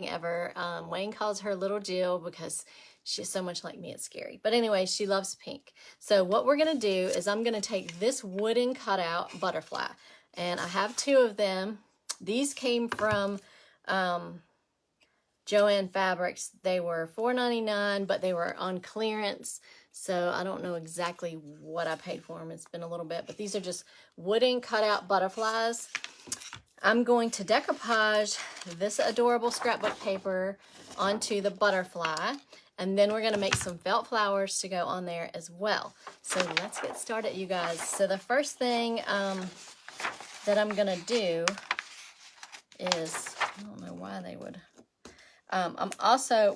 ever. Wayne calls her Little Jill because she's so much like me, it's scary. But anyway, she loves pink. So what we're going to do is I'm going to take this wooden cutout butterfly, and I have 2 of them. These came from Joann Fabrics. They were $4.99, but they were on clearance. So I don't know exactly what I paid for them. It's been a little bit, but these are just wooden cutout butterflies. I'm going to decoupage this adorable scrapbook paper onto the butterfly, and then we're going to make some felt flowers to go on there as well. So let's get started, you guys. So the first thing that I'm going to do is, I don't know why they would...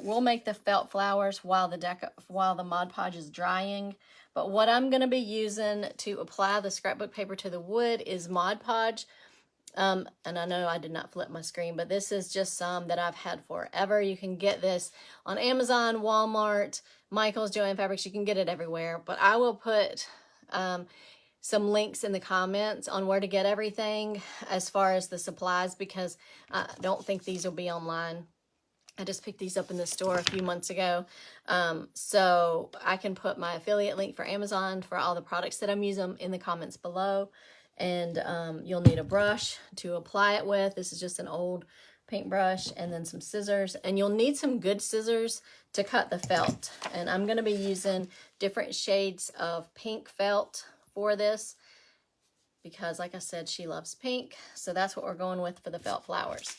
we'll make the felt flowers while the Mod Podge is drying. But what I'm going to be using to apply the scrapbook paper to the wood is Mod Podge. And I know I did not flip my screen, but this is just some that I've had forever. You can get this on Amazon, Walmart, Michael's, Joann Fabrics. You can get it everywhere. But I will put some links in the comments on where to get everything as far as the supplies, because I don't think these will be online. I just picked these up in the store a few months ago. So I can put my affiliate link for Amazon for all the products that I'm using in the comments below. And you'll need a brush to apply it with. This is just an old paintbrush, and then some scissors. And you'll need some good scissors to cut the felt. And I'm going to be using different shades of pink felt for this, because like I said, she loves pink. So that's what we're going with for the felt flowers.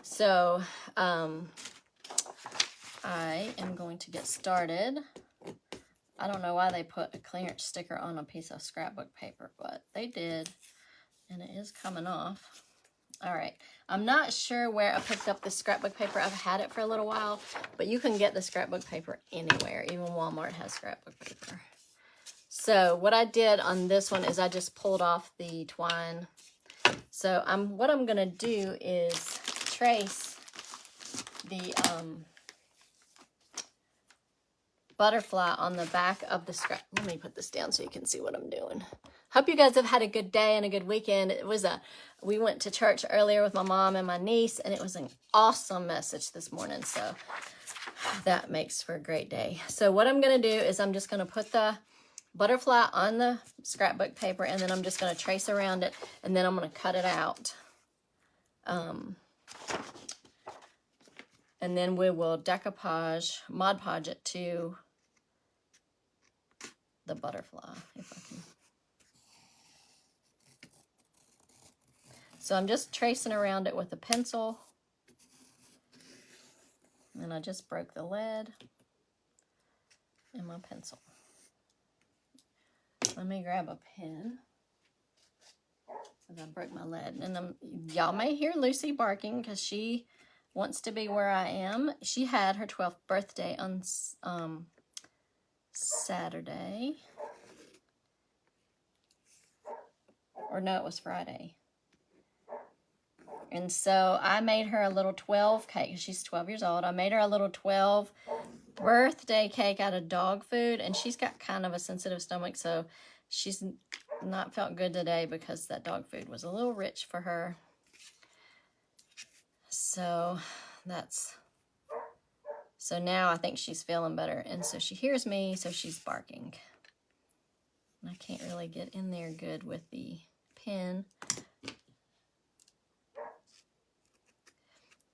So I am going to get started. I don't know why they put a clearance sticker on a piece of scrapbook paper, but they did, and it is coming off. All right, I'm not sure where I picked up the scrapbook paper. I've had it for a little while, but you can get the scrapbook paper anywhere. Even Walmart has scrapbook paper. So what I did on this one is I just pulled off the twine. So what I'm gonna do is trace the butterfly on the back of the scrap. Let me put this down so you can see what I'm doing. Hope you guys have had a good day and a good weekend. We went to church earlier with my mom and my niece, and it was an awesome message this morning. So that makes for a great day. So what I'm going to do is I'm just going to put the butterfly on the scrapbook paper, and then I'm just going to trace around it, and then I'm going to cut it out. And then we will decoupage, Mod Podge it to the butterfly, if I can. So I'm just tracing around it with a pencil. And I just broke the lead in my pencil. Let me grab a pen. And I broke my lead. And y'all may hear Lucy barking because she wants to be where I am. She had her 12th birthday on Saturday. Or no, it was Friday. And so I made her a little 12 cake. She's 12 years old. I made her a little 12 birthday cake out of dog food. And she's got kind of a sensitive stomach, so she's not felt good today because that dog food was a little rich for her. So now I think she's feeling better. And so she hears me, so she's barking. And I can't really get in there good with the pen.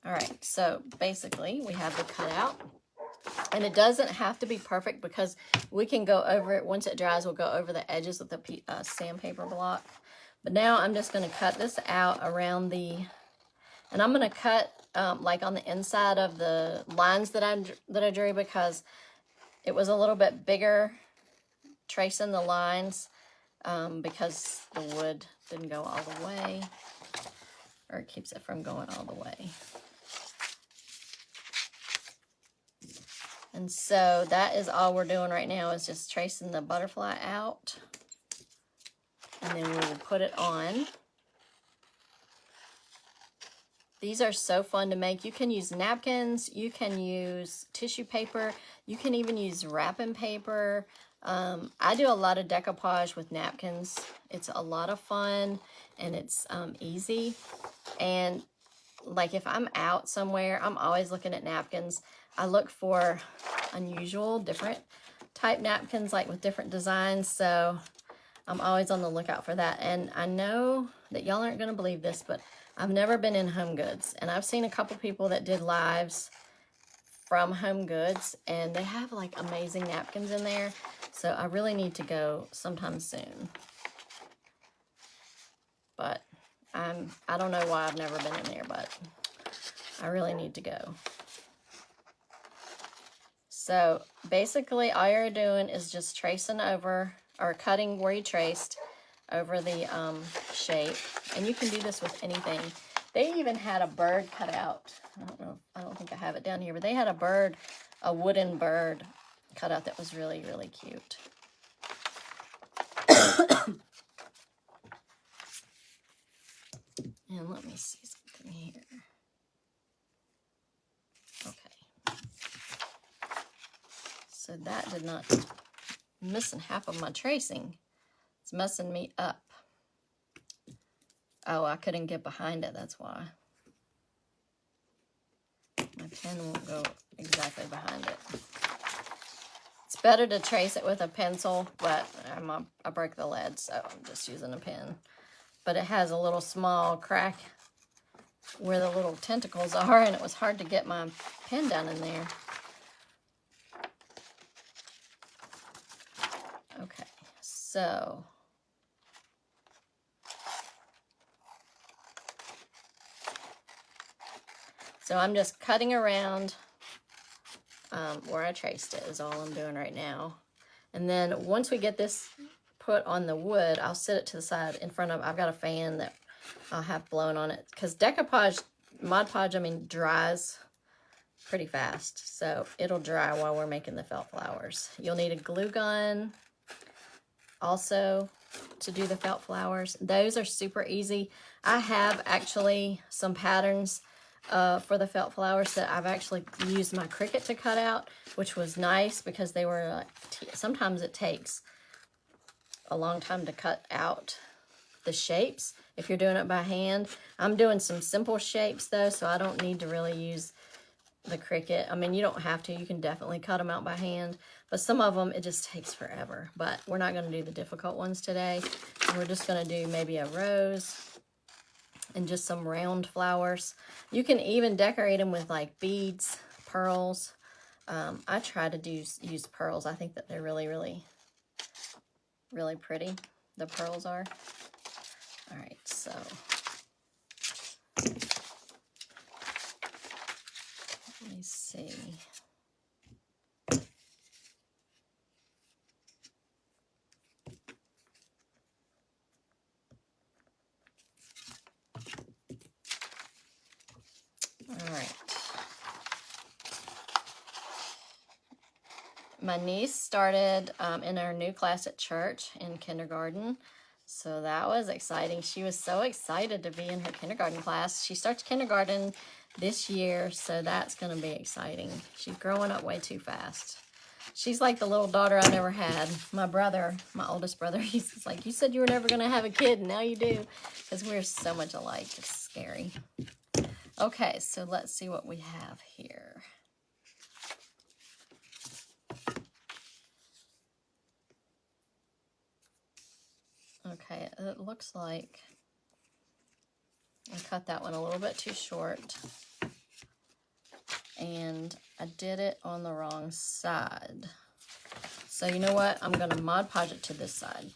All right, so basically we have the cutout. And it doesn't have to be perfect because we can go over it. Once it dries, we'll go over the edges with the sandpaper block. But now I'm just going to cut this out around and I'm going to cut like on the inside of the lines that I drew, because it was a little bit bigger tracing the lines because the wood didn't go all the way, or it keeps it from going all the way. And so that is all we're doing right now, is just tracing the butterfly out. And then we will put it on. These are so fun to make. You can use napkins, you can use tissue paper, you can even use wrapping paper. I do a lot of decoupage with napkins. It's a lot of fun, and it's easy. And like if I'm out somewhere, I'm always looking at napkins. I look for unusual, different type napkins, like with different designs. So I'm always on the lookout for that. And I know that y'all aren't going to believe this, but I've never been in Home Goods. And I've seen a couple people that did lives from Home Goods, and they have like amazing napkins in there. So I really need to go sometime soon. But I don't know why I've never been in there, but I really need to go. So basically all you're doing is just tracing over, or cutting where you traced over the shape. And you can do this with anything. They even had a bird cut out. I don't think I have it down here, but they had a bird, a wooden bird cut out that was really, really cute. And let me see something here. Okay. So that did not, missing half of my tracing. It's messing me up. Oh, I couldn't get behind it, that's why. My pen won't go exactly behind it. It's better to trace it with a pencil, but I break the lead, so I'm just using a pen. But it has a little small crack where the little tentacles are, and it was hard to get my pen down in there. Okay, so I'm just cutting around where I traced it is all I'm doing right now. And then once we get this put on the wood, I'll set it to the side in front of, I've got a fan that I'll have blowing on it. Because decoupage, Mod Podge, dries pretty fast. So it'll dry while we're making the felt flowers. You'll need a glue gun also to do the felt flowers. Those are super easy. I have actually some patterns for the felt flowers that I've actually used my Cricut to cut out, which was nice because they were like, sometimes it takes a long time to cut out the shapes if you're doing it by hand. I'm doing some simple shapes though, so I don't need to really use the Cricut. You don't have to. You can definitely cut them out by hand, but some of them, it just takes forever. But we're not going to do the difficult ones today. We're just going to do maybe a rose and just some round flowers. You can even decorate them with like beads, pearls. I try to use pearls. I think that they're really, really, really pretty. The pearls are. All right, so let me see. All right. My niece started in our new class at church in kindergarten. So that was exciting. She was so excited to be in her kindergarten class. She starts kindergarten this year, so that's going to be exciting. She's growing up way too fast. She's like the little daughter I never had. My brother, my oldest brother, he's like, you said you were never going to have a kid, and now you do. Because we're so much alike. It's scary. Okay, so let's see what we have here. Okay, it looks like I cut that one a little bit too short. And I did it on the wrong side. So you know what? I'm going to Mod Podge it to this side.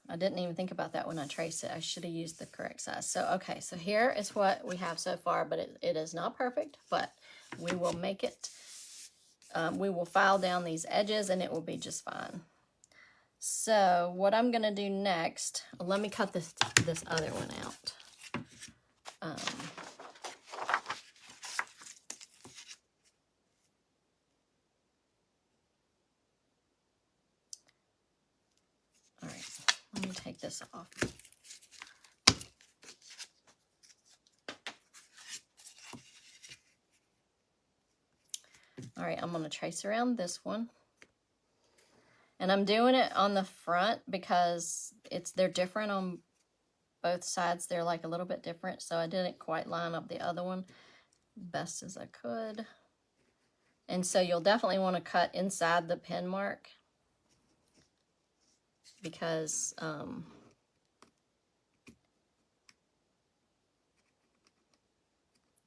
I didn't even think about that when I traced it. I should have used the correct size. So, okay, so here is what we have so far, but it is not perfect, but we will make it. We will file down these edges and it will be just fine. So what I'm going to do next, let me cut this other one out. All right, let me take this off. All right, I'm going to trace around this one. And I'm doing it on the front because they're different on both sides. They're like a little bit different, so I didn't quite line up the other one best as I could. And so you'll definitely want to cut inside the pin mark because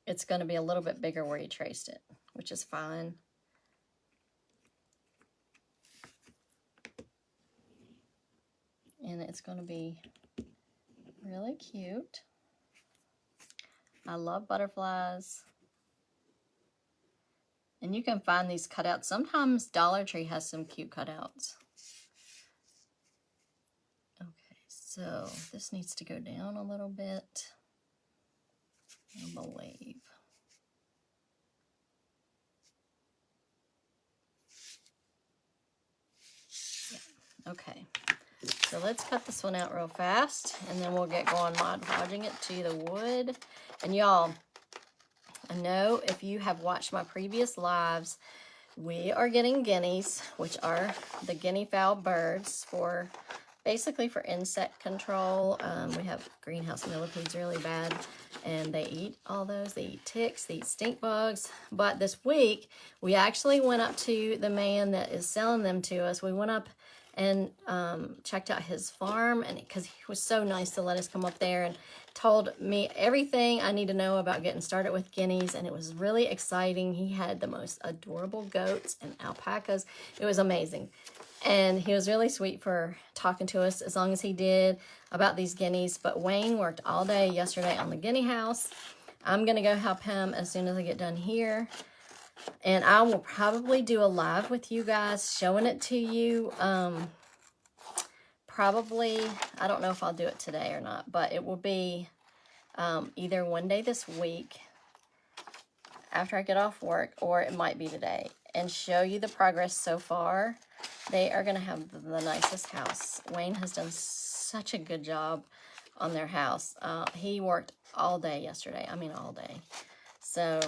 it's going to be a little bit bigger where you traced it, which is fine. And it's going to be really cute. I love butterflies. And you can find these cutouts. Sometimes Dollar Tree has some cute cutouts. Okay, so this needs to go down a little bit, I believe. Yeah. Okay, so let's cut this one out real fast, and then we'll get going Mod Podging it to the wood. And y'all, I know if you have watched my previous lives, we are getting guineas, which are the guinea fowl birds for basically for insect control. We have greenhouse millipedes really bad, and they eat all those. They eat ticks, they eat stink bugs. But this week, we actually went up to the man that is selling them to us. We went up and checked out his farm, and because he was so nice to let us come up there and told me everything I need to know about getting started with guineas, and it was really exciting. He had the most adorable goats and alpacas. It was amazing. And he was really sweet for talking to us as long as he did about these guineas. But Wayne worked all day yesterday on the guinea house. I'm going to go help him as soon as I get done here. And I will probably do a live with you guys showing it to you. Probably, I don't know if I'll do it today or not, but it will be either one day this week after I get off work, or it might be today, and show you the progress so far. They are going to have the nicest house. Wayne has done such a good job on their house. He worked all day yesterday. I mean, all day. So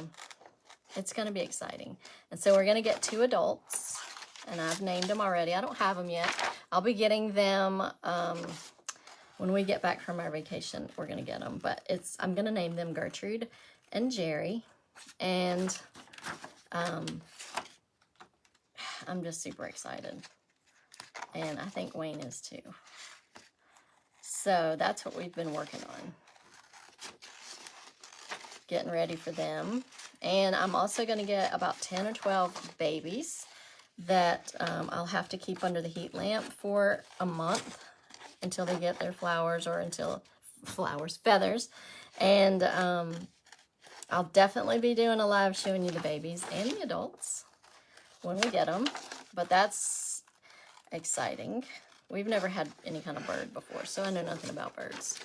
it's going to be exciting. And so we're going to get 2 adults, and I've named them already. I don't have them yet. I'll be getting them when we get back from our vacation. We're going to get them, but I'm going to name them Gertrude and Jerry. And I'm just super excited. And I think Wayne is too. So that's what we've been working on. Getting ready for them. And I'm also going to get about 10 or 12 babies that I'll have to keep under the heat lamp for a month until they get their flowers, or until feathers. And I'll definitely be doing a live showing you the babies and the adults when we get them. But that's exciting. We've never had any kind of bird before, so I know nothing about birds.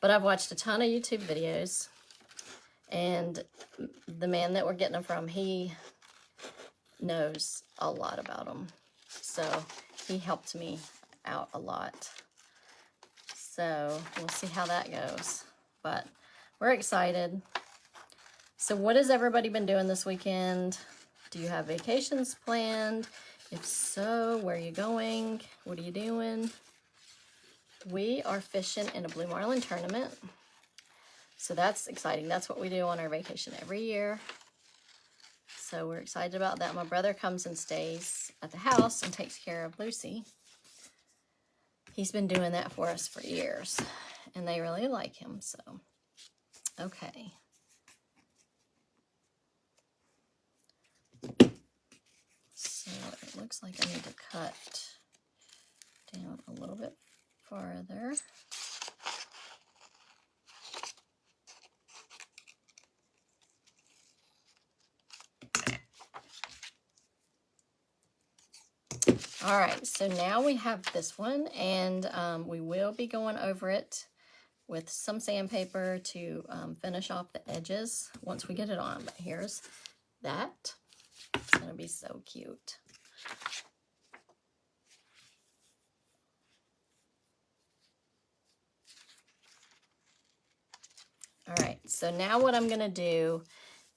But I've watched a ton of YouTube videos, and the man that we're getting them from, he knows a lot about them. So he helped me out a lot. So we'll see how that goes. But we're excited. So what has everybody been doing this weekend? Do you have vacations planned? If so, where are you going? What are you doing? We are fishing in a blue marlin tournament. So that's exciting. That's what we do on our vacation every year. So we're excited about that. My brother comes and stays at the house and takes care of Lucy. He's been doing that for us for years, and they really like him. So, okay. So it looks like I need to cut down a little bit farther. All right, so now we have this one, and we will be going over it with some sandpaper to finish off the edges once we get it on. But here's that. It's going to be so cute. All right, so now what I'm going to do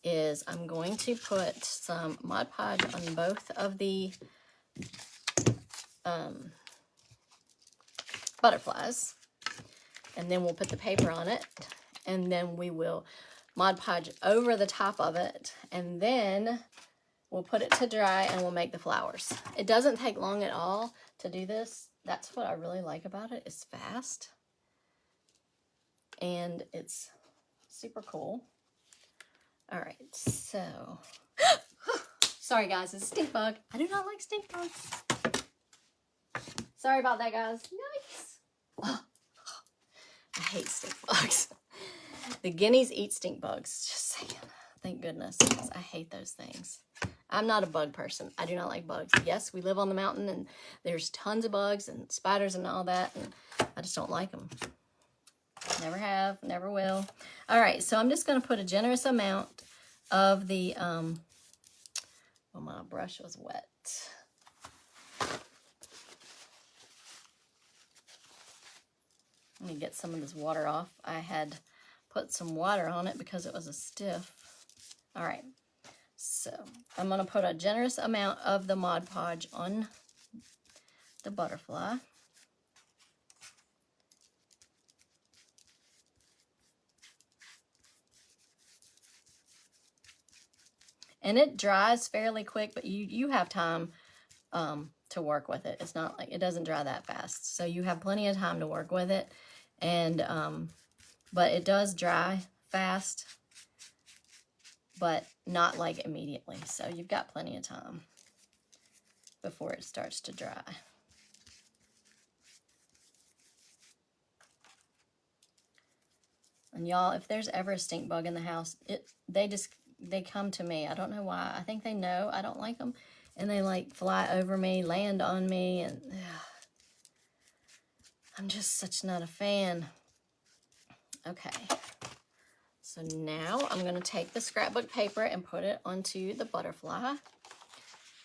is I'm going to put some Mod Podge on both of the butterflies. And then we'll put the paper on it, and then we will Mod Podge over the top of it, and then we'll put it to dry and we'll make the flowers. It doesn't take long at all to do this. That's what I really like about it. It's fast and it's super cool. All right, so sorry guys, it's a stink bug. I do not like stink bugs. Sorry about that, guys. Yikes. Oh, I hate stink bugs. The guineas eat stink bugs. Just saying. Thank goodness, because I hate those things. I'm not a bug person. I do not like bugs. Yes, we live on the mountain and there's tons of bugs and spiders and all that, and I just don't like them. Never have, never will. All right, so I'm just going to put a generous amount of the, well, my brush was wet. Let me get some of this water off. I had put some water on it because it was a stiff. All right, so I'm going to put a generous amount of the Mod Podge on the butterfly. And it dries fairly quick, but you have time to work with it. It's not like, it doesn't dry that fast. So you have plenty of time to work with it. And, but it does dry fast, but not like immediately. So you've got plenty of time before it starts to dry. And y'all, if there's ever a stink bug in the house, they come to me. I don't know why. I think they know I don't like them. And they like fly over me, land on me, and I'm just such not a fan. Okay. So now I'm going to take the scrapbook paper and put it onto the butterfly.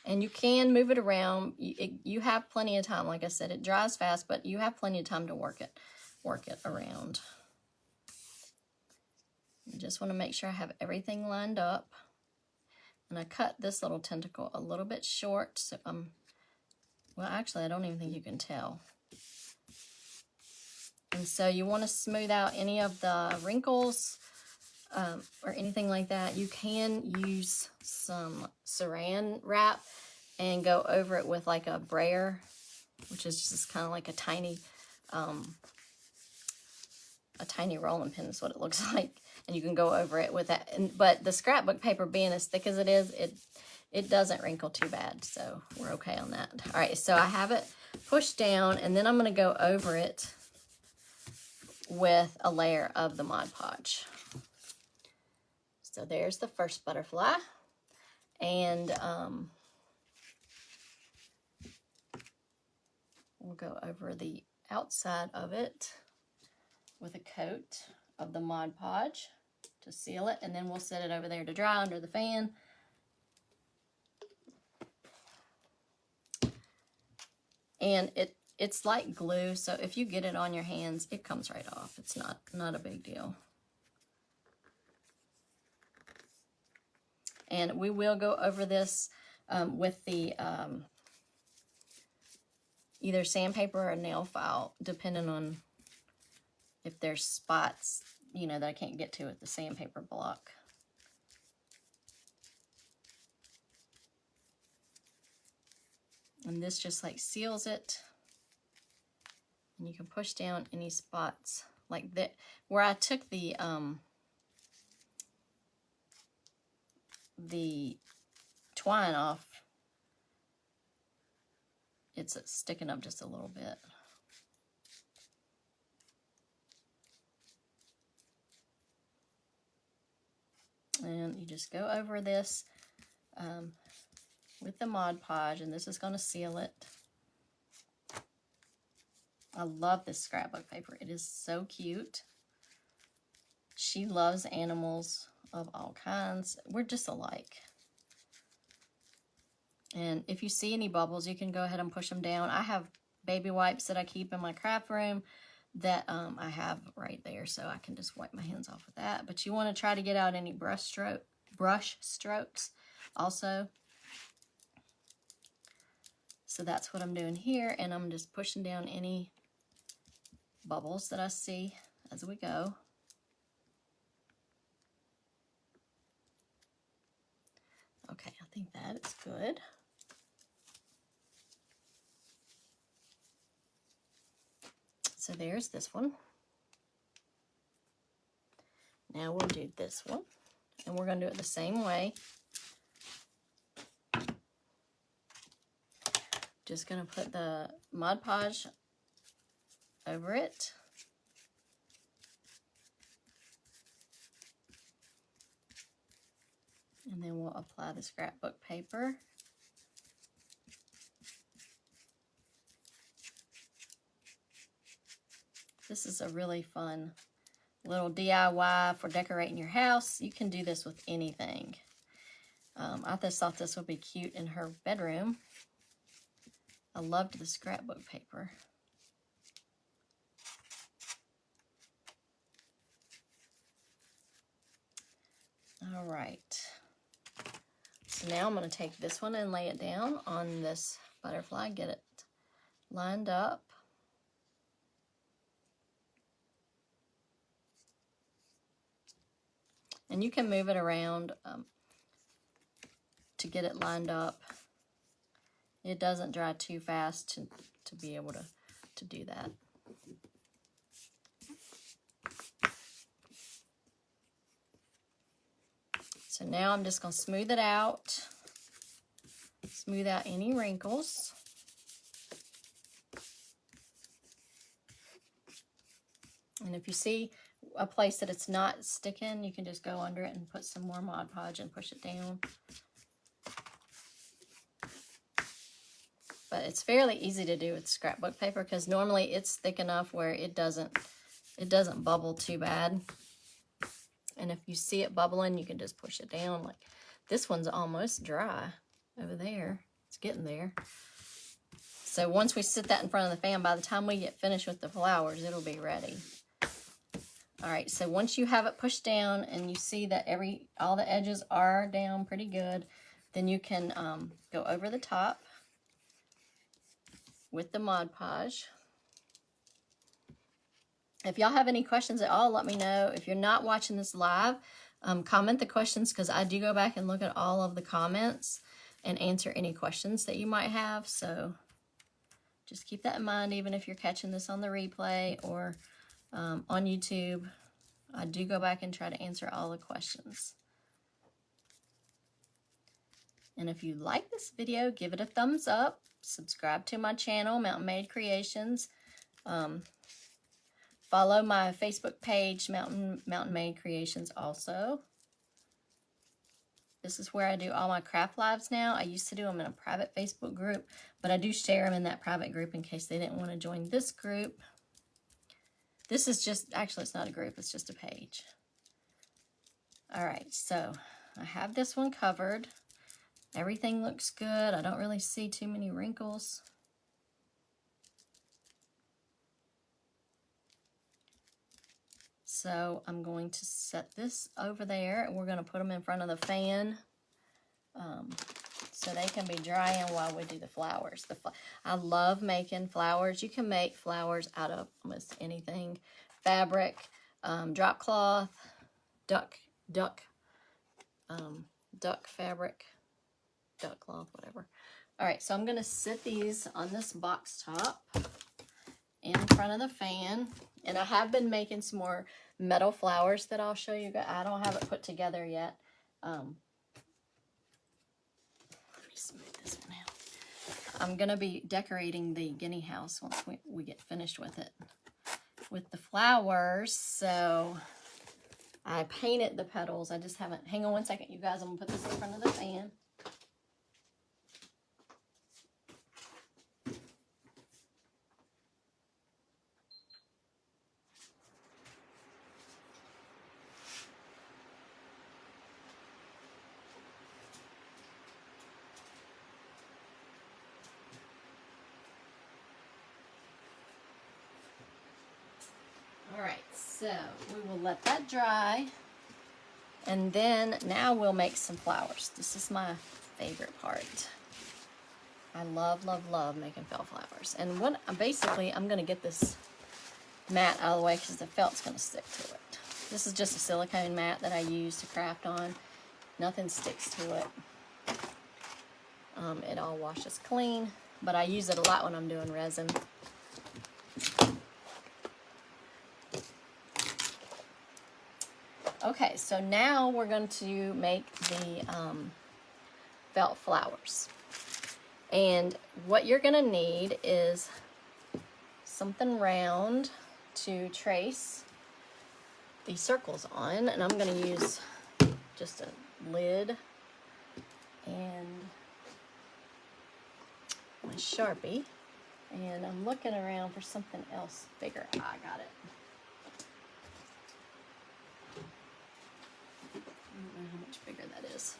And you can move it around. You have plenty of time. Like I said, it dries fast, but you have plenty of time to work it around. You just want to make sure I have everything lined up. And I cut this little tentacle a little bit short. So well, actually, I don't even think you can tell. And so you want to smooth out any of the wrinkles or anything like that. You can use some saran wrap and go over it with like a brayer, which is just kind of like a tiny rolling pin is what it looks like. And you can go over it with that. But the scrapbook paper being as thick as it is, it doesn't wrinkle too bad. So we're okay on that. All right, so I have it pushed down, and then I'm going to go over it with a layer of the Mod Podge. So there's the first butterfly. And we'll go over the outside of it with a coat of the Mod Podge to seal it, and then we'll set it over there to dry under the fan. And it's like glue, so if you get it on your hands, it comes right off. It's not a big deal. And we will go over this with the either sandpaper or nail file, depending on if there's spots, you know, that I can't get to with the sandpaper block. And this just like seals it. And you can push down any spots like that. Where I took the twine off, it's sticking up just a little bit. And you just go over this with the Mod Podge, and this is going to seal it. I love this scrapbook paper. It is so cute. She loves animals of all kinds. We're just alike. And if you see any bubbles, you can go ahead and push them down. I have baby wipes that I keep in my craft room that I have right there, so I can just wipe my hands off with that. But you want to try to get out any brush strokes also. So that's what I'm doing here, and I'm just pushing down any bubbles that I see as we go. Okay, I think that is good. So there's this one. Now we'll do this one, and we're going to do it the same way. Just going to put the Mod Podge over it. And then we'll apply the scrapbook paper. This is a really fun little DIY for decorating your house. You can do this with anything. I just thought this would be cute in her bedroom. I loved the scrapbook paper. All right. So now I'm going to take this one and lay it down on this butterfly, get it lined up. And you can move it around to get it lined up. It doesn't dry too fast to be able to do that. So now I'm just going to smooth it out. Smooth out any wrinkles. And if you see a place that it's not sticking, you can just go under it and put some more Mod Podge and push it down. But it's fairly easy to do with scrapbook paper because normally it's thick enough where it doesn't bubble too bad. And if you see it bubbling, you can just push it down. Like this one's almost dry over there. It's getting there. So once we sit that in front of the fan, by the time we get finished with the flowers, it'll be ready. All right, so once you have it pushed down and you see that all the edges are down pretty good, then you can go over the top with the Mod Podge. If y'all have any questions at all, let me know. If you're not watching this live, comment the questions because I do go back and look at all of the comments and answer any questions that you might have. So just keep that in mind, even if you're catching this on the replay or on YouTube. I do go back and try to answer all the questions. And if you like this video, give it a thumbs up. Subscribe to my channel, Mountain Made Creations. Follow my Facebook page, Mountain Made Creations also. This is where I do all my craft lives now. I used to do them in a private Facebook group, but I do share them in that private group in case they didn't want to join this group. This is just, actually it's not a group, it's just a page. All right, so I have this one covered. Everything looks good. I don't really see too many wrinkles. So I'm going to set this over there and we're going to put them in front of the fan so they can be drying while we do the flowers. I love making flowers. You can make flowers out of almost anything. Fabric, drop cloth, duck fabric, duck cloth, whatever. All right, so I'm going to sit these on this box top in front of the fan. And I have been making some more metal flowers that I'll show you guys. I don't have it put together yet. Let me smooth this one out. I'm going to be decorating the guinea house once we get finished with it. With the flowers, so I painted the petals. I just haven't. Hang on one second, you guys. I'm going to put this in front of the fan. All right, so we will let that dry. And then now we'll make some flowers. This is my favorite part. I love, love, love making fell flowers. And what basically I'm going to get this mat out of the way because the felt's going to stick to it. This is just a silicone mat that I use to craft on. Nothing sticks to it. It all washes clean, but I use it a lot when I'm doing resin. Okay, so now we're going to make the felt flowers. And what you're going to need is something round to trace these circles on. And I'm going to use just a lid and my Sharpie. And I'm looking around for something else bigger. I got it. I don't know how much bigger that is.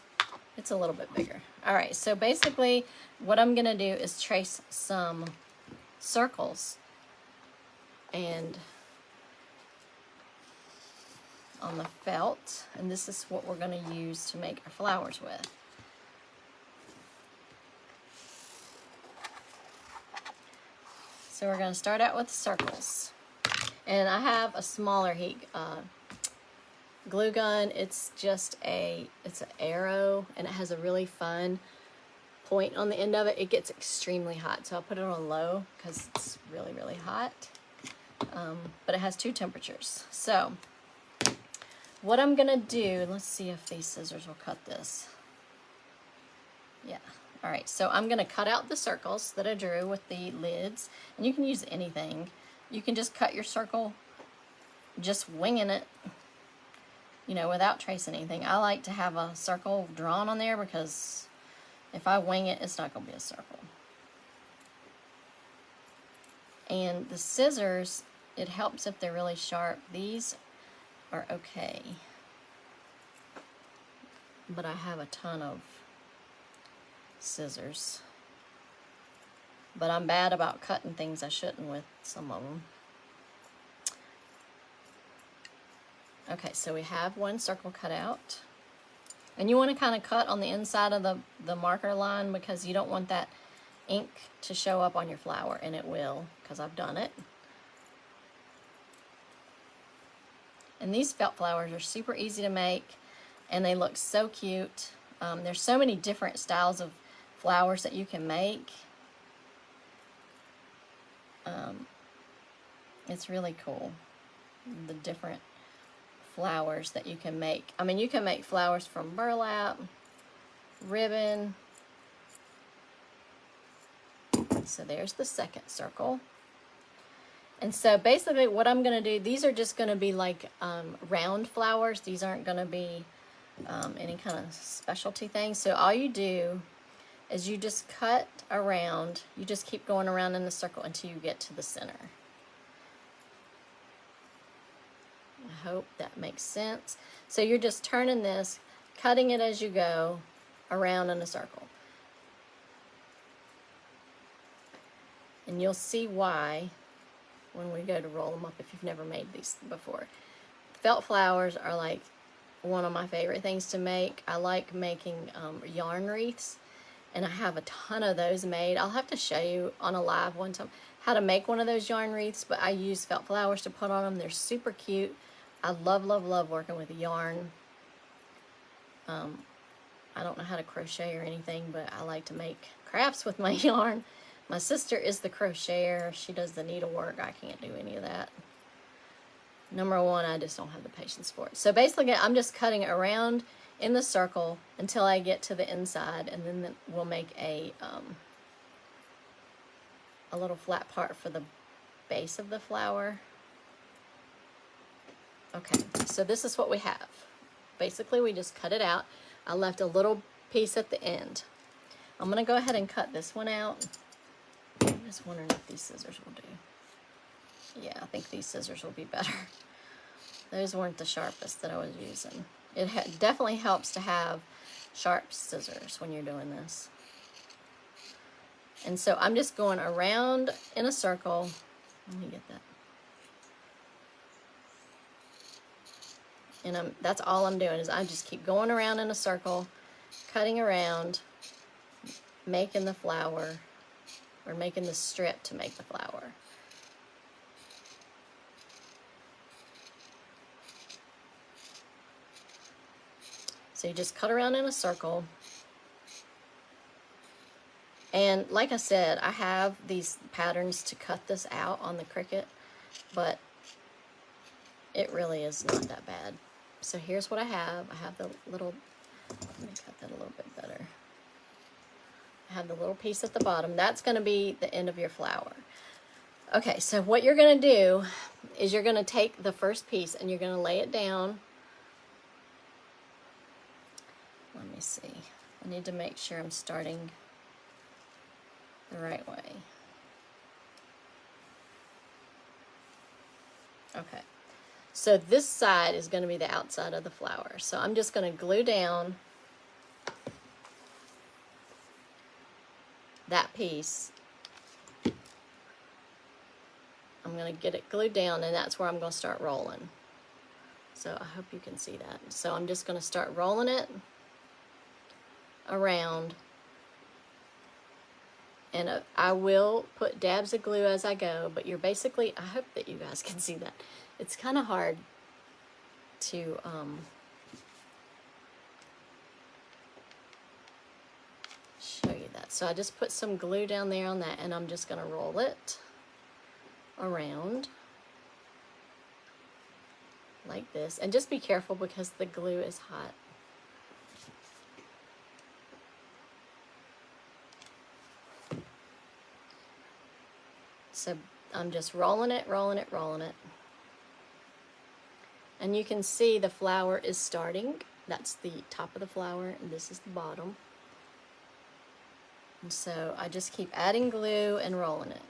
It's a little bit bigger. All right, so basically what I'm gonna do is trace some circles and on the felt, and this is what we're gonna use to make our flowers with. So we're gonna start out with circles. And I have a smaller heat glue gun. It's just it's an arrow, and it has a really fun point on the end of it. It gets extremely hot, so I'll put it on low because it's really, really hot. But it has two temperatures. So what I'm gonna do, let's see if these scissors will cut this. Yeah. All right, so I'm gonna cut out the circles that I drew with the lids, and you can use anything. You can just cut your circle, just winging it, you know, without tracing anything. I like to have a circle drawn on there because if I wing it, it's not gonna be a circle. And the scissors, it helps if they're really sharp. These are okay, but I have a ton of scissors. But I'm bad about cutting things I shouldn't with some of them. Okay, so we have one circle cut out. And you want to kind of cut on the inside of the marker line because you don't want that ink to show up on your flower, and it will because I've done it. And these felt flowers are super easy to make, and they look so cute. There's so many different styles of flowers that you can make. It's really cool, the different flowers that you can make. I mean, you can make flowers from burlap, ribbon. So there's the second circle. And so basically what I'm going to do, these are just going to be like round flowers. These aren't going to be any kind of specialty thing. So all you do is you just cut around. You just keep going around in the circle until you get to the center. I hope that makes sense. So you're just turning this, cutting it as you go around in a circle. And you'll see why when we go to roll them up if you've never made these before. Felt flowers are like one of my favorite things to make. I like making yarn wreaths, and I have a ton of those made. I'll have to show you on a live one time how to make one of those yarn wreaths, but I use felt flowers to put on them. They're super cute. I love, love, love working with yarn. I don't know how to crochet or anything, but I like to make crafts with my yarn. My sister is the crocheter. She does the needlework. I can't do any of that. Number one, I just don't have the patience for it. So basically, I'm just cutting around in the circle until I get to the inside, and then we'll make a little flat part for the base of the flower. Okay, so this is what we have. Basically, we just cut it out. I left a little piece at the end. I'm gonna go ahead and cut this one out. I'm just wondering if these scissors will do. Yeah, I think these scissors will be better. Those weren't the sharpest that I was using. It definitely helps to have sharp scissors when you're doing this. And so I'm just going around in a circle. Let me get that. And that's all I'm doing is I just keep going around in a circle, cutting around, making the flower, or making the strip to make the flower. So you just cut around in a circle. And like I said, I have these patterns to cut this out on the Cricut, but it really is not that bad. So here's what I have. I have the little, let me cut that a little bit better. I have the little piece at the bottom. That's going to be the end of your flower. Okay, so what you're going to do is you're going to take the first piece and you're going to lay it down. Let me see. I need to make sure I'm starting the right way. Okay, so this side is going to be the outside of the flower. So I'm just going to glue down that piece. I'm going to get it glued down, and that's where I'm going to start rolling. So I hope you can see that. So I'm just going to start rolling it around, and I will put dabs of glue as I go, but you're basically, I hope that you guys can see that. It's kind of hard to show you that. So I just put some glue down there on that, and I'm just going to roll it around like this, and just be careful because the glue is hot. So I'm just rolling it, rolling it, rolling it. And you can see the flower is starting. That's the top of the flower, and this is the bottom. And so I just keep adding glue and rolling it.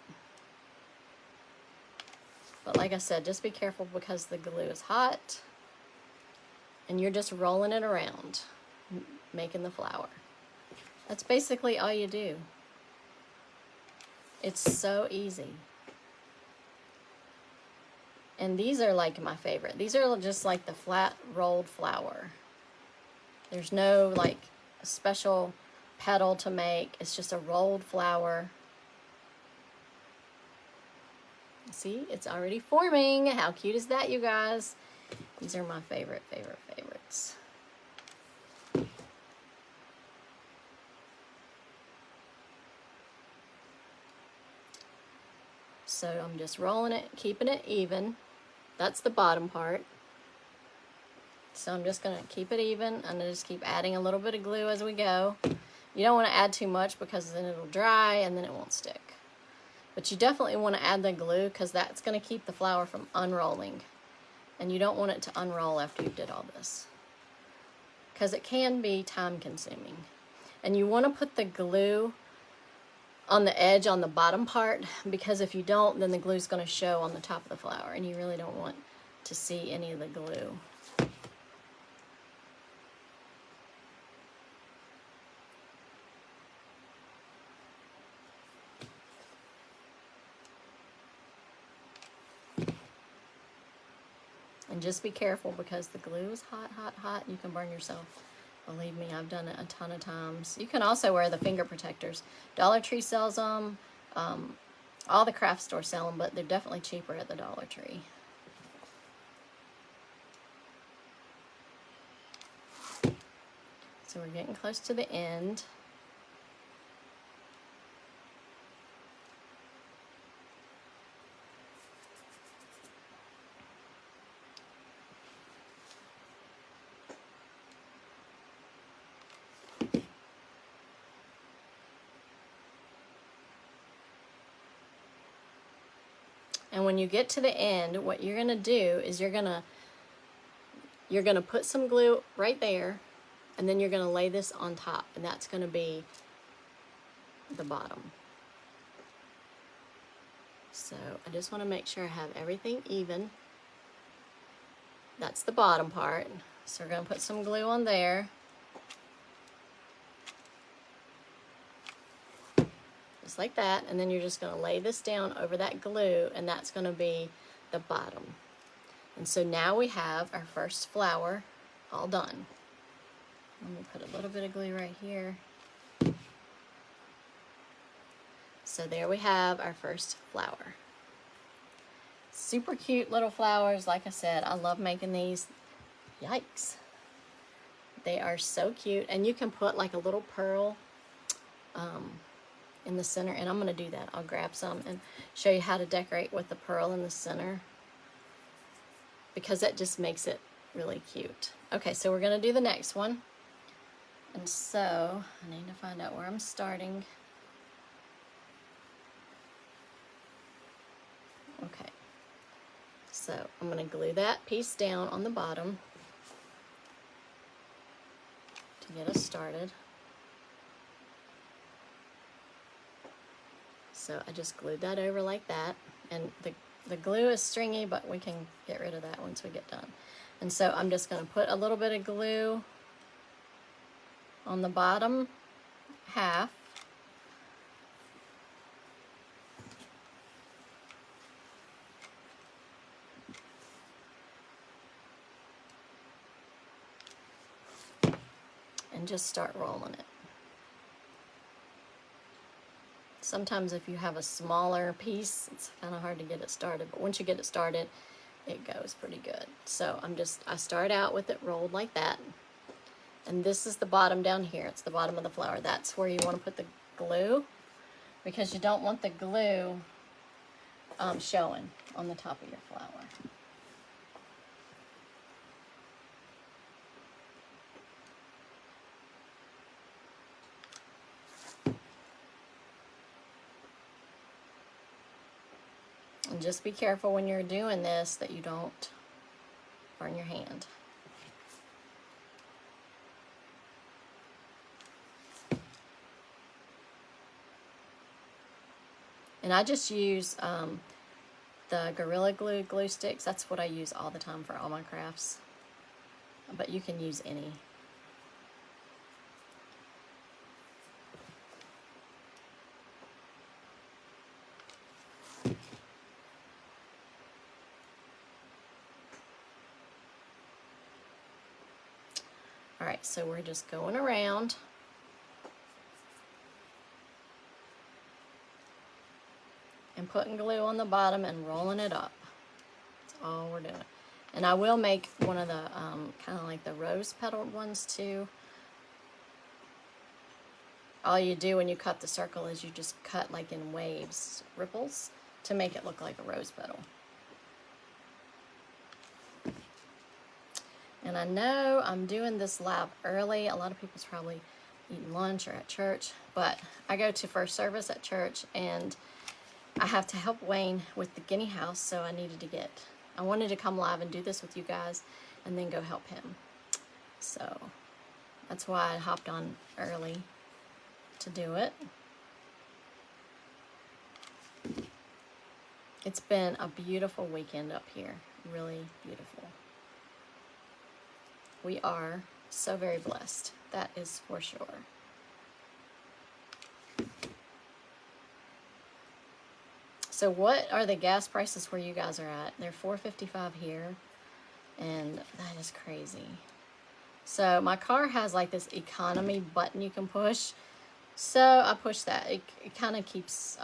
But like I said, just be careful because the glue is hot, and you're just rolling it around, making the flower. That's basically all you do. It's so easy. And these are like my favorite. These are just like the flat rolled flower. There's no like special petal to make. It's just a rolled flower. See, it's already forming. How cute is that, you guys? These are my favorites. So I'm just rolling it, keeping it even. That's the bottom part. So I'm just going to keep it even, and just keep adding a little bit of glue as we go. You don't want to add too much because then it'll dry and then it won't stick. But you definitely want to add the glue because that's going to keep the flower from unrolling. And you don't want it to unroll after you did all this, because it can be time consuming. And you want to put the glue on the edge on the bottom part, because if you don't, then the glue is going to show on the top of the flower, and you really don't want to see any of the glue. And just be careful because the glue is hot, hot, hot. You can burn yourself. Believe me, I've done it a ton of times. You can also wear the finger protectors. Dollar Tree sells them. All the craft stores sell them, but they're definitely cheaper at the Dollar Tree. So we're getting close to the end. And when you get to the end, what you're gonna do is you're gonna put some glue right there, and then you're gonna lay this on top, and that's gonna be the bottom. So I just wanna make sure I have everything even. That's the bottom part. So we're gonna put some glue on there. Just like that, and then you're just going to lay this down over that glue, and that's going to be the bottom. And so now we have our first flower all done. Let me put a little bit of glue right here. So there we have our first flower. Super cute little flowers. Like I said, I love making these. Yikes. They are so cute, and you can put like a little pearl in the center, and I'm going to do that. I'll grab some and show you how to decorate with the pearl in the center, because that just makes it really cute. Okay, so we're going to do the next one. And so I need to find out where I'm starting. Okay, so I'm going to glue that piece down on the bottom to get us started. So I just glued that over like that, and the glue is stringy, but we can get rid of that once we get done. And so I'm just going to put a little bit of glue on the bottom half, and just start rolling it. Sometimes if you have a smaller piece, it's kind of hard to get it started, but once you get it started, it goes pretty good. So I start out with it rolled like that, and this is the bottom down here. It's the bottom of the flower. That's where you want to put the glue, because you don't want the glue showing on the top of your flower. And just be careful when you're doing this that you don't burn your hand. And I just use the Gorilla glue sticks. That's what I use all the time for all my crafts. But you can use any. All right, so we're just going around. And putting glue on the bottom and rolling it up. That's all we're doing. And I will make one of the kind of like the rose petaled ones too. All you do when you cut the circle is you just cut like in waves, ripples, to make it look like a rose petal. And I know I'm doing this live early. A lot of people's probably eating lunch or at church, but I go to first service at church, and I have to help Wayne with the guinea house, so I wanted to come live and do this with you guys and then go help him. So that's why I hopped on early to do it. It's been a beautiful weekend up here, really beautiful. We are so very blessed, that is for sure. So what are the gas prices where you guys are at? They're $4.55 here, and that is crazy. So my car has like this economy button you can push. So I push that. It kind of keeps,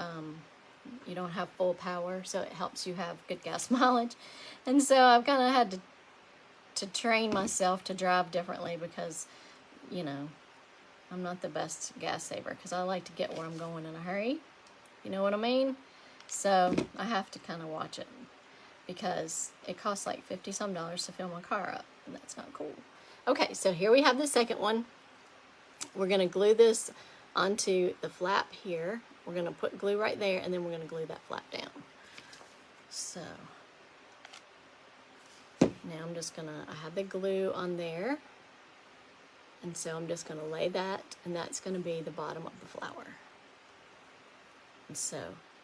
you don't have full power, so it helps you have good gas mileage. And so I've kind of had to train myself to drive differently, because, you know, I'm not the best gas saver, because I like to get where I'm going in a hurry. You know what I mean? So I have to kind of watch it, because it costs like $50-some to fill my car up, and that's not cool. Okay, so here we have the second one. We're going to glue this onto the flap here. We're going to put glue right there, and then we're going to glue that flap down. So now I'm just going to, I have the glue on there, and so I'm just going to lay that, and that's going to be the bottom of the flower. And so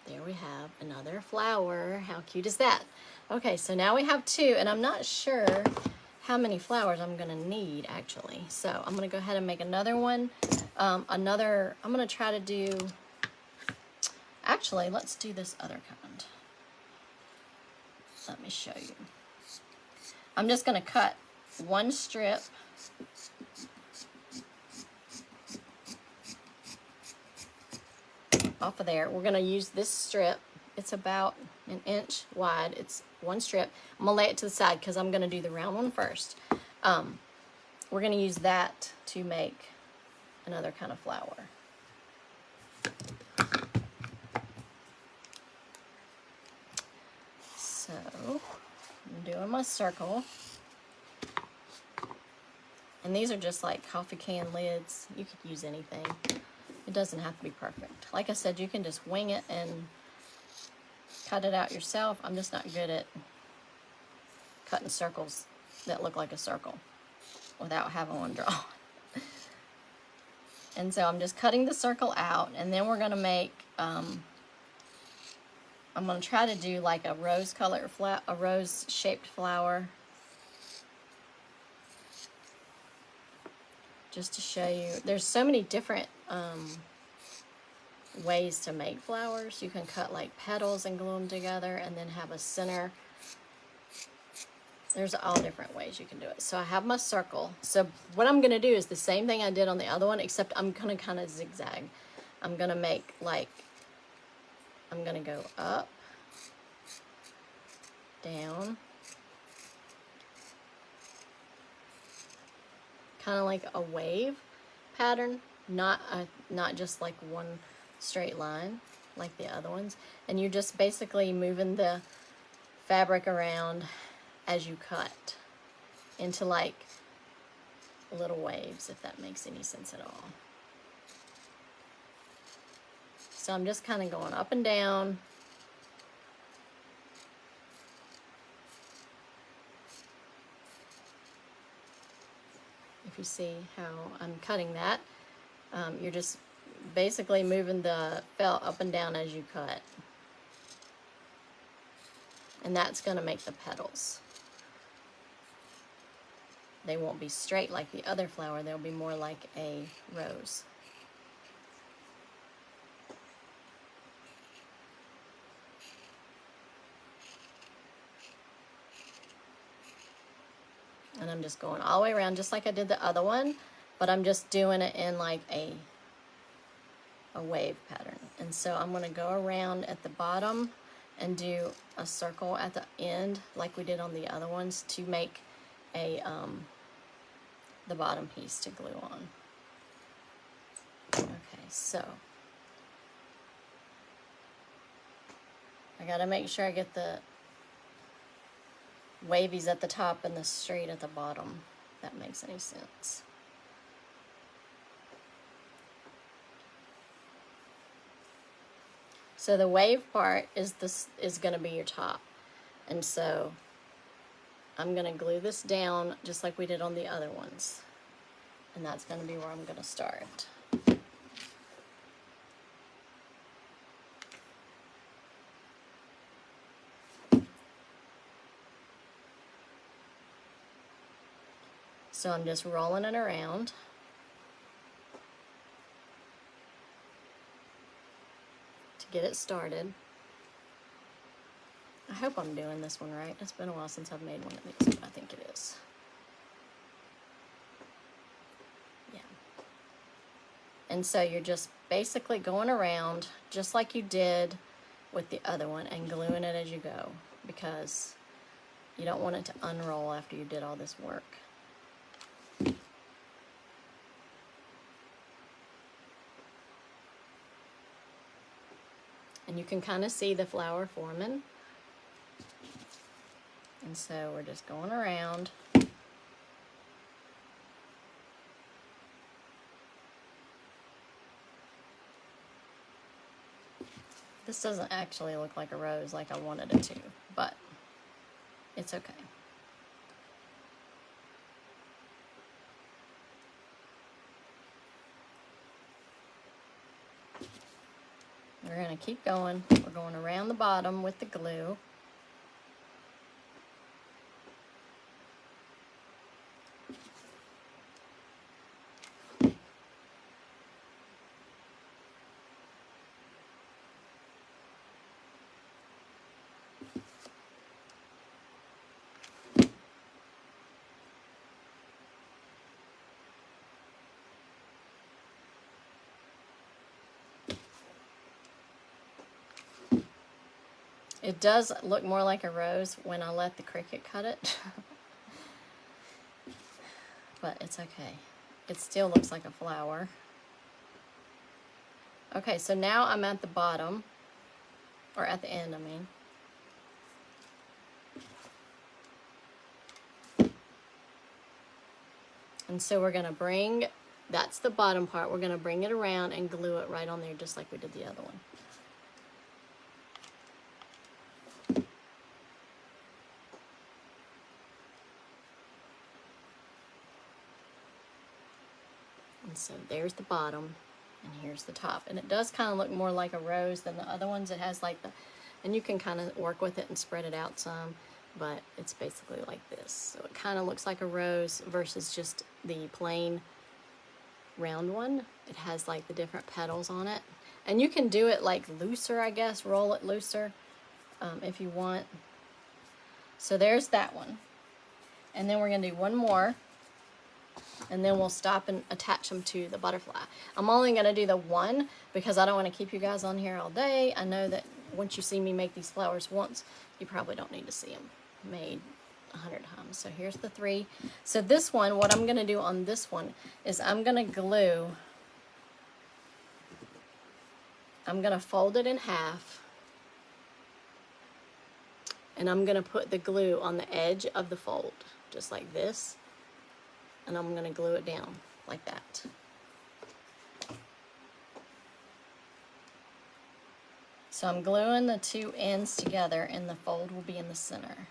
there we have another flower. How cute is that? Okay, so now we have two, and I'm not sure how many flowers I'm gonna need actually. So I'm gonna go ahead and make another one. I'm gonna try to do, actually, let's do this other kind. Let me show you. I'm just gonna cut one strip off of there. We're gonna use this strip. It's about an inch wide. It's one strip. I'm gonna lay it to the side because I'm gonna do the round one first. we're going to use that to make another kind of flower. So I'm doing my circle. And these are just like coffee can lids. You could use anything. It doesn't have to be perfect. Like I said, you can just wing it and cut it out yourself. I'm just not good at cutting circles that look like a circle without having one drawn. And so I'm just cutting the circle out, and then we're gonna make, I'm gonna try to do like a rose color, a rose shaped flower. Just to show you, there's so many different ways to make flowers. You can cut like petals and glue them together and then have a center. There's all different ways you can do it. So I have my circle. So what I'm gonna do is the same thing I did on the other one, except I'm gonna kind of zigzag. I'm gonna make like, I'm gonna go up, down, kind of like a wave pattern, not just like one straight line like the other ones. And you're just basically moving the fabric around as you cut into like little waves, if that makes any sense at all. So I'm just kind of going up and down. If you see how I'm cutting that, you're just basically moving the felt up and down as you cut. And that's going to make the petals. They won't be straight like the other flower, they'll be more like a rose. And I'm just going all the way around just like I did the other one, but I'm just doing it in like a wave pattern. And so I'm going to go around at the bottom and do a circle at the end like we did on the other ones to make a the bottom piece to glue on. Okay, so I got to make sure I get the wavies at the top and the straight at the bottom, if that makes any sense. So the wave part is going to be your top. And so I'm going to glue this down just like we did on the other ones. And that's going to be where I'm going to start. So I'm just rolling it around. To get it started. I hope I'm doing this one right. It's been a while since I've made one of these, but I think it is. Yeah. And so you're just basically going around just like you did with the other one and gluing it as you go, because you don't want it to unroll after you did all this work. And you can kind of see the flower forming. And so we're just going around. This doesn't actually look like a rose like I wanted it to, but it's okay. We're going to keep going. We're going around the bottom with the glue. It does look more like a rose when I let the Cricut cut it. but it's okay. It still looks like a flower. Okay, so now I'm at the bottom, or at the end, I mean. And so we're going to bring, that's the bottom part, we're going to bring it around and glue it right on there just like we did the other one. And so there's the bottom, and here's the top. And it does kind of look more like a rose than the other ones. It has like the, and you can kind of work with it and spread it out some, but it's basically like this. So it kind of looks like a rose versus just the plain round one. It has like the different petals on it. And you can do it like looser, I guess, roll it looser if you want. So there's that one. And then we're gonna do one more, and then we'll stop and attach them to the butterfly. I'm only gonna do the one because I don't wanna keep you guys on here all day. I know that once you see me make these flowers once, you probably don't need to see them made 100 times. So here's the 3. So this one, what I'm gonna do on this one is I'm gonna glue, I'm gonna fold it in half, and I'm gonna put the glue on the edge of the fold, just like this. And I'm gonna glue it down like that. So I'm gluing the 2 ends together, and the fold will be in the center.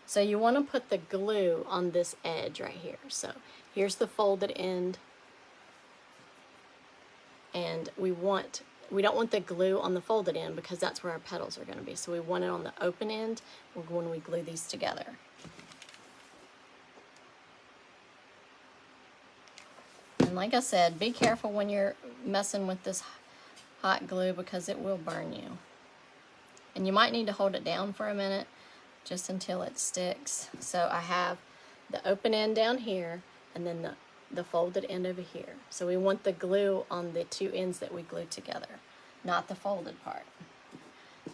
So you want to put the glue on this edge right here. So here's the folded end, and we don't want the glue on the folded end because that's where our petals are going to be. So we want it on the open end when we glue these together. And like I said, be careful when you're messing with this hot glue because it will burn you. And you might need to hold it down for a minute just until it sticks. So I have the open end down here, and then the folded end over here. So we want the glue on the 2 ends that we glued together, not the folded part,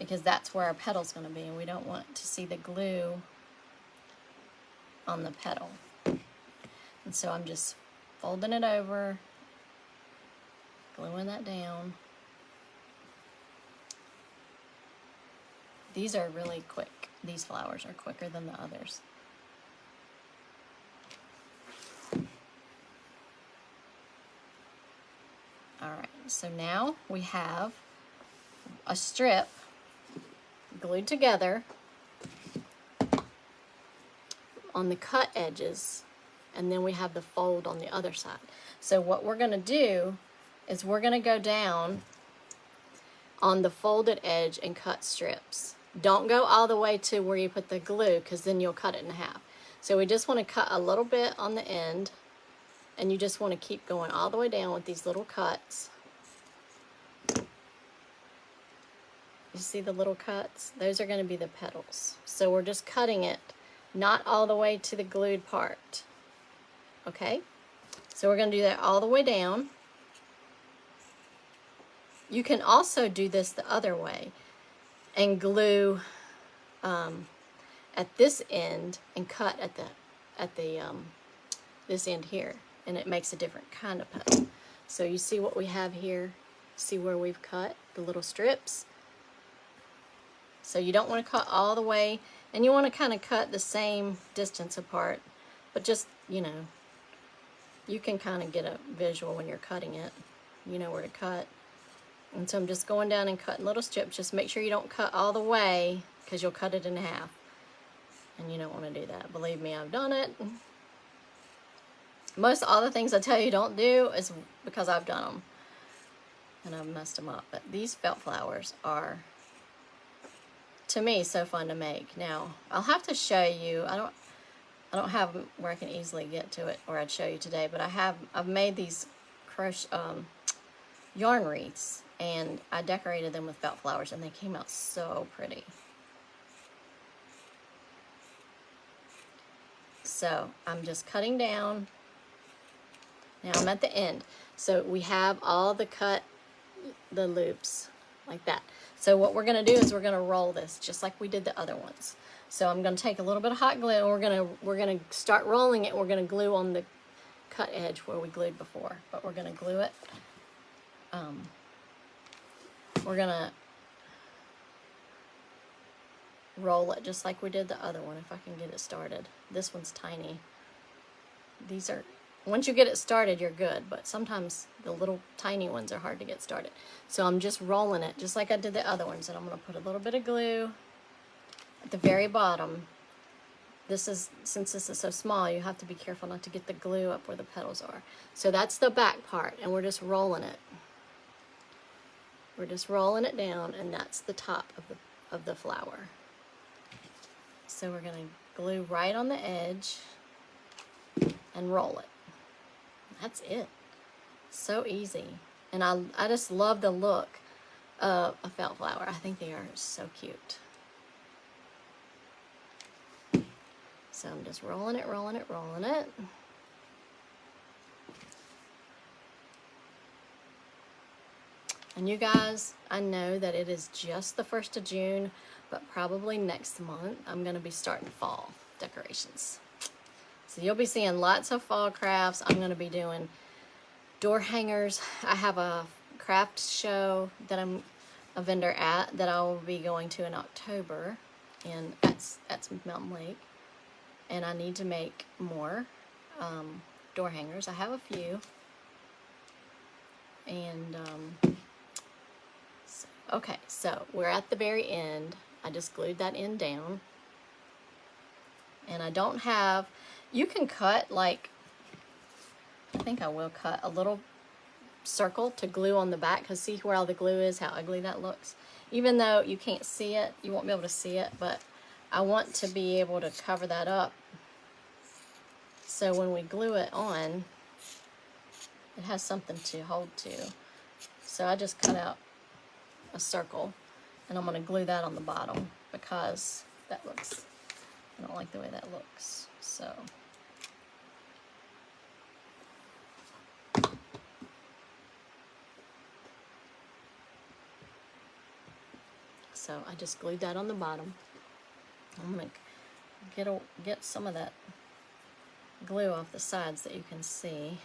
because that's where our petal's going to be, and we don't want to see the glue on the petal. And so I'm just folding it over, gluing that down. These are really quick. These flowers are quicker than the others. All right, so now we have a strip glued together on the cut edges, and then we have the fold on the other side. So what we're gonna do is we're gonna go down on the folded edge and cut strips. Don't go all the way to where you put the glue, because then you'll cut it in half. So we just want to cut a little bit on the end, and you just want to keep going all the way down with these little cuts. You see the little cuts? Those are going to be the petals. So we're just cutting it, not all the way to the glued part. Okay? So we're going to do that all the way down. You can also do this the other way and glue at this end and cut at this end here, and it makes a different kind of petal. So you see what we have here? See where we've cut the little strips? So you don't want to cut all the way, and you want to kind of cut the same distance apart, but just, you know, you can kind of get a visual when you're cutting it. You know where to cut. And so I'm just going down and cutting little strips. Just make sure you don't cut all the way, because you'll cut it in half. And you don't want to do that. Believe me, I've done it. Most all the things I tell you don't do is because I've done them. And I've messed them up. But these felt flowers are, to me, so fun to make. Now, I'll have to show you. I don't have where I can easily get to it, or I'd show you today. But I've made these yarn wreaths, and I decorated them with felt flowers, and they came out so pretty. So I'm just cutting down. Now I'm at the end. So we have all the the loops like that. So what we're going to do is we're going to roll this just like we did the other ones. So I'm going to take a little bit of hot glue, and we're gonna start rolling it. We're going to glue on the cut edge where we glued before, but we're going to glue it. We're going to roll it just like we did the other one, if I can get it started. This one's tiny. These are, once you get it started, you're good, but sometimes the little tiny ones are hard to get started. So I'm just rolling it just like I did the other ones, and I'm going to put a little bit of glue at the very bottom. This is, since this is so small, you have to be careful not to get the glue up where the petals are. So that's the back part, and we're just rolling it. We're just rolling it down, and that's the top of the flower. So we're going to glue right on the edge and roll it. That's it. So easy. And I just love the look of a felt flower. I think they are so cute. So I'm just rolling it, rolling it, rolling it. And you guys, I know that it is just the 1st of June, but probably next month I'm going to be starting fall decorations. So you'll be seeing lots of fall crafts. I'm going to be doing door hangers. I have a craft show that I'm a vendor at that I will be going to in October, and that's Mountain Lake. And I need to make more door hangers. I have a few. And okay, so we're at the very end. I just glued that end down. And I don't have, you can cut like, I think I will cut a little circle to glue on the back, because see where all the glue is, how ugly that looks. Even though you can't see it, you won't be able to see it, but I want to be able to cover that up. So when we glue it on, it has something to hold to. So I just cut out a circle, and I'm going to glue that on the bottom because that looks, I don't like the way that looks. So I just glued that on the bottom. I'm going to get some of that glue off the sides that you can see.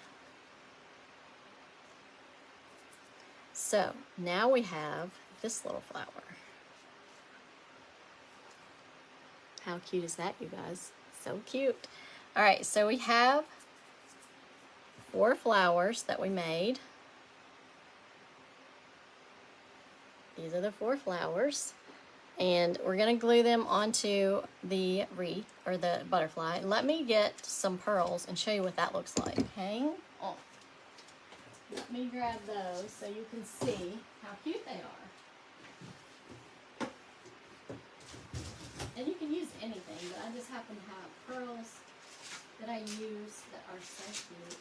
So now we have this little flower. How cute is that, you guys? So cute. All right, so we have 4 flowers that we made. These are the 4 flowers. And we're going to glue them onto the wreath, or the butterfly. Let me get some pearls and show you what that looks like. Hang on. Let me grab those so you can see how cute they are. And you can use anything, but I just happen to have pearls that I use that are so cute.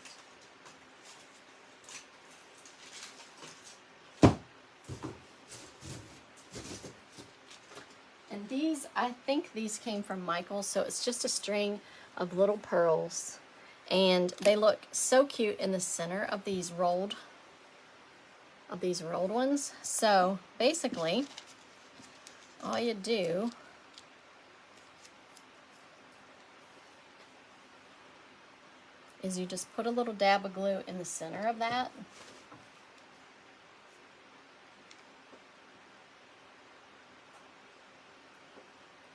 And these, I think these came from Michael's, so it's just a string of little pearls. And they look so cute in the center of these rolled ones. So basically, all you do is you just put a little dab of glue in the center of that.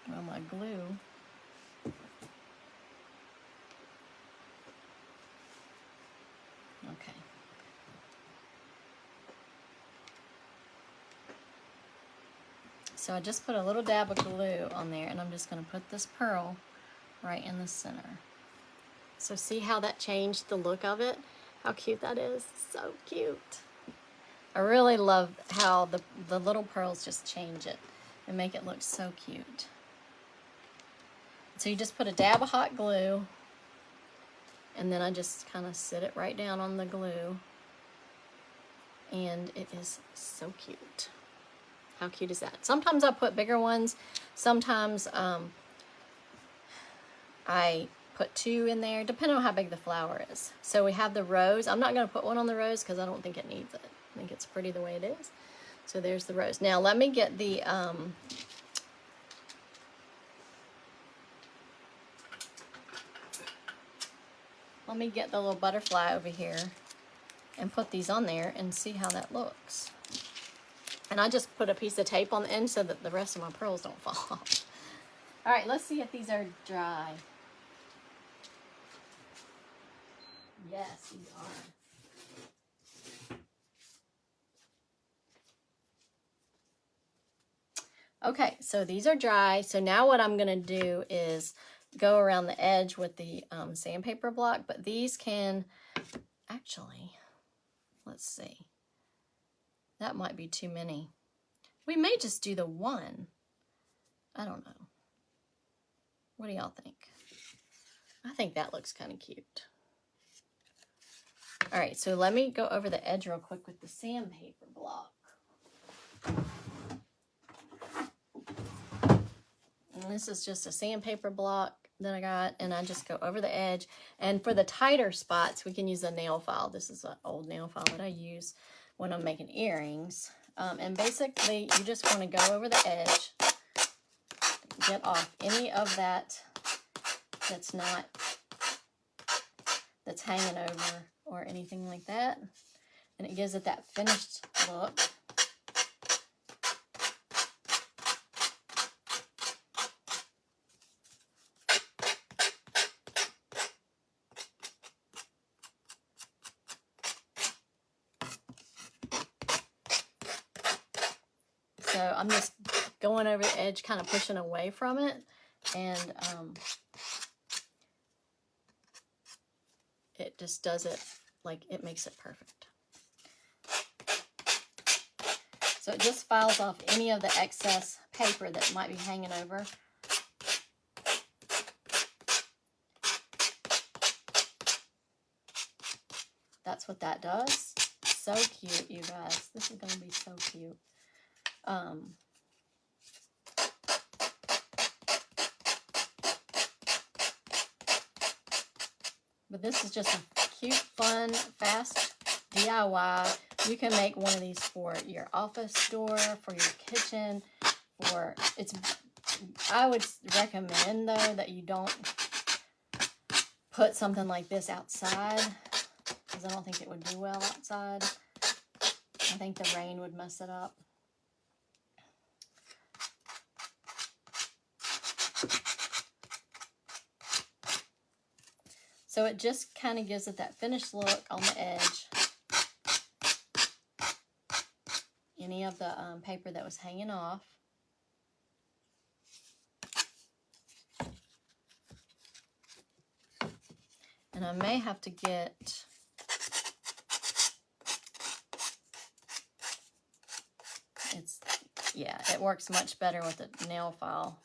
Well, my glue okay. So I just put a little dab of glue on there, and I'm just going to put this pearl right in the center. So see how that changed the look of it? How cute that is. So cute. I really love how the little pearls just change it and make it look so cute. So you just put a dab of hot glue, and then I just kind of sit it right down on the glue, and it is so cute. How cute is that? Sometimes I put bigger ones. Sometimes I put 2 in there, depending on how big the flower is. So we have the rose. I'm not going to put one on the rose because I don't think it needs it. I think it's pretty the way it is. So there's the rose. Now let me get the let me get the little butterfly over here and put these on there and see how that looks. And I just put a piece of tape on the end so that the rest of my pearls don't fall off. All right, let's see if these are dry. Yes, these are. Okay, so these are dry. So now what I'm gonna do is go around the edge with the sandpaper block, but these can, actually, let's see. That might be too many. We may just do the one. I don't know. What do y'all think? I think that looks kind of cute. All right, so let me go over the edge real quick with the sandpaper block. And this is just a sandpaper block that I got, and I just go over the edge. And for the tighter spots, we can use a nail file. This is an old nail file that I use when I'm making earrings. And basically, you just want to go over the edge, get off any of that that's hanging over or anything like that. And it gives it that finished look. So I'm just going over the edge, kind of pushing away from it, and it just does it, like, it makes it perfect. So it just files off any of the excess paper that might be hanging over. That's what that does. So cute, you guys. This is going to be so cute. But this is just a cute, fun, fast DIY. You can make one of these for your office door, for your kitchen, I would recommend, though, that you don't put something like this outside, because I don't think it would do well outside. I think the rain would mess it up. So it just kind of gives it that finished look on the edge. Any of the paper that was hanging off. And I may have to get it works much better with a nail file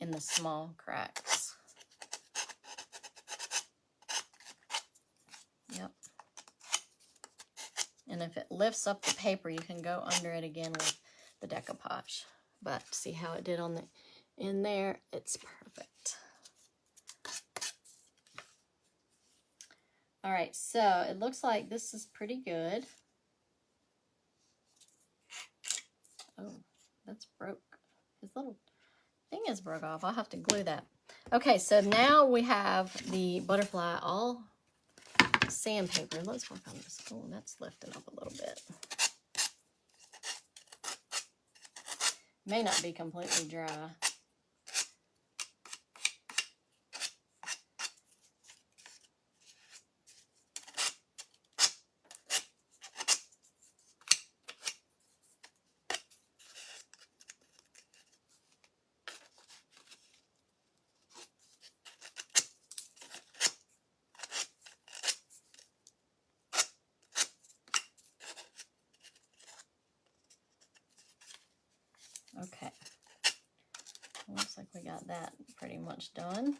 in the small cracks. Yep. And if it lifts up the paper, you can go under it again with the decoupage. But see how it did on the in there? It's perfect. All right, so it looks like this is pretty good. Oh, that's broke. His little thing is broke off. I'll have to glue that. Okay, so now we have the butterfly all sandpaper. Let's work on this. Oh, that's lifting up a little bit. May not be completely dry. Okay, looks like we got that pretty much done.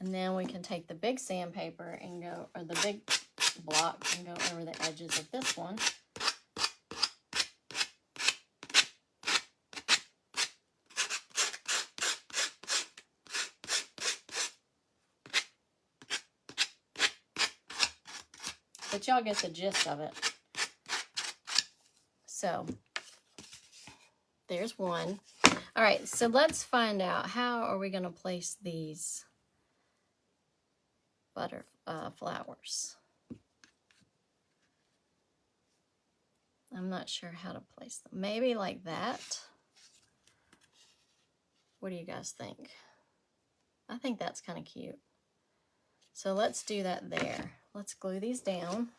And then we can take the big sandpaper and go, or the big block, and go over the edges of this one. But y'all get the gist of it. So there's one. All right, so let's find out, how are we going to place these flowers. I'm not sure how to place them. Maybe like that. What do you guys think? I think that's kind of cute. So let's do that there. Let's glue these down.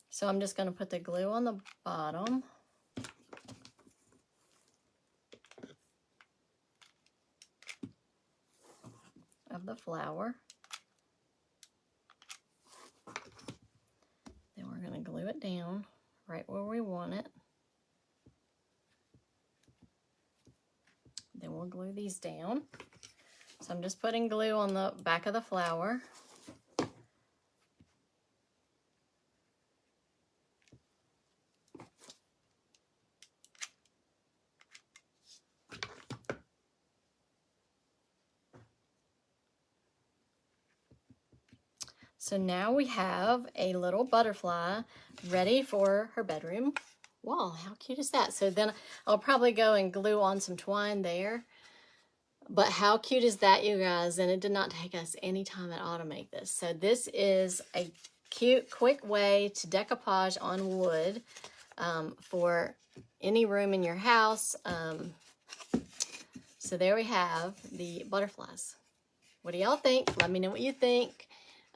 So I'm just going to put the glue on the bottom. Of the flower. Then we're going to glue it down right where we want it. Then we'll glue these down. So I'm just putting glue on the back of the flower. So now we have a little butterfly ready for her bedroom wall. How cute is that? So then I'll probably go and glue on some twine there. But how cute is that, you guys? And it did not take us any time at all to make this. So this is a cute, quick way to decoupage on wood for any room in your house. So there we have the butterflies. What do y'all think? Let me know what you think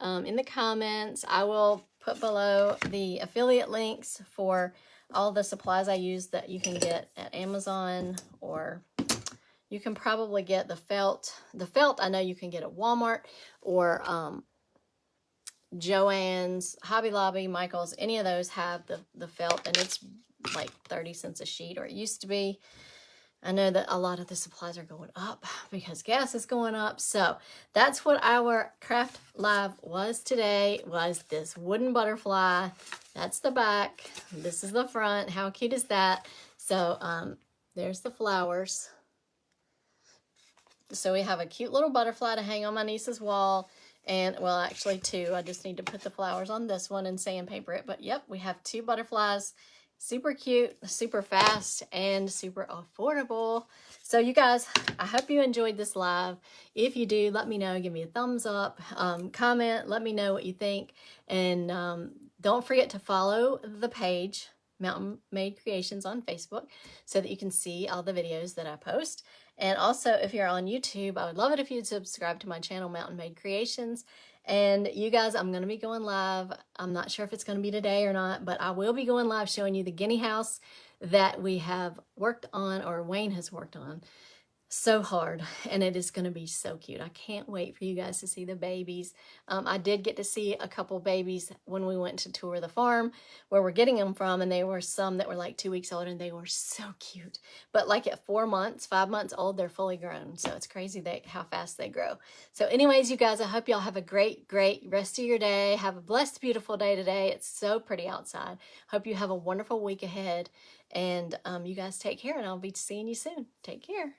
in the comments. I will put below the affiliate links for all the supplies I use that you can get at Amazon, or you can probably get the felt. The felt I know you can get at Walmart or Joann's, Hobby Lobby, Michael's. Any of those have the felt, and it's like 30 cents a sheet, or it used to be. I know that a lot of the supplies are going up because gas is going up. So that's what our craft live was today, was this wooden butterfly. That's the back. This is the front. How cute is that? So there's the flowers. So we have a cute little butterfly to hang on my niece's wall. And, well, actually two. I just need to put the flowers on this one and sandpaper it. But, yep, we have two butterflies. Super cute, super fast, and super affordable. So, you guys, I hope you enjoyed this live. If you do, let me know. Give me a thumbs up. Comment. Let me know what you think. And don't forget to follow the page, Mountain Made Creations, on Facebook, so that you can see all the videos that I post. And also, if you're on YouTube, I would love it if you'd subscribe to my channel, Mountain Made Creations. And you guys, I'm going to be going live. I'm not sure if it's going to be today or not, but I will be going live showing you the guinea house that we have worked on, or Wayne has worked on so hard, and it is going to be so cute. I can't wait for you guys to see the babies. I did get to see a couple babies when we went to tour the farm where we're getting them from, and they were some that were like 2 weeks old, and they were so cute. But like at 4 months, 5 months old, they're fully grown. So it's crazy how fast they grow. So anyways, you guys, I hope y'all have a great, great rest of your day. Have a blessed, beautiful day today. It's so pretty outside. Hope you have a wonderful week ahead. And you guys take care, and I'll be seeing you soon. Take care.